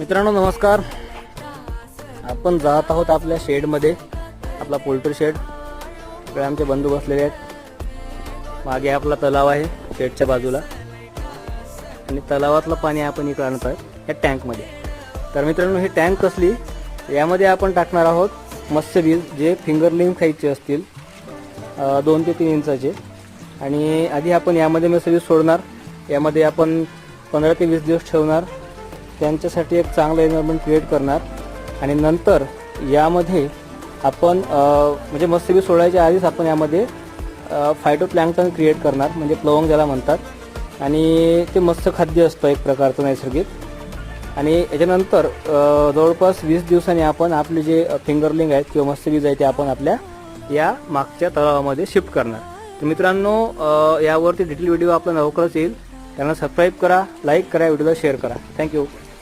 मित्रांनो नमस्कार. आपण जात आहोत आपल्या शेडमध्ये, आपला पोल्ट्री शेड. इकडे आमचे बंधू बसलेले आहेत. मागे आपला तलाव आहे शेडच्या बाजूला आणि तलावातलं पाणी आपण इकडे आणत आहोत या टँकमध्ये. तर मित्रांनो ही टँक कसली, यामध्ये आपण टाकणार आहोत मत्स्यबीज जे फिंगरलिंग साईजचे असतील 2 ते 3 इंचाचे. आणि आधी आपण यामध्ये मत्स्यबीज सोडणार. यामध्ये आपण 15 ते 20 दिवस ठेवणार, त्यांच्यासाठी एक चांगलं एन्व्हायरमेंट क्रिएट करणार. आणि नंतर यामध्ये आपण म्हणजे मत्स्यबीज सोडायच्या आधीच आपण यामध्ये फायटोप्लॅन्क्टन क्रिएट करणार, म्हणजे प्लवंग ज्याला म्हणतात. आणि ते मत्स्य खाद्य असतं एक प्रकारचं नैसर्गिक. आणि याच्यानंतर जवळपास 20 दिवसांनी आपण आपले जे फिंगरलिंग आहेत किंवा मत्स्यबीज आहेत ते आपण आपल्या या मागच्या तलावामध्ये शिफ्ट करणार. तर मित्रांनो यावरती डिटेल व्हिडिओ आपला लवकरच येईल. त्यांना सबस्क्राईब करा, लाईक करा, व्हिडिओला शेअर करा. थँक्यू.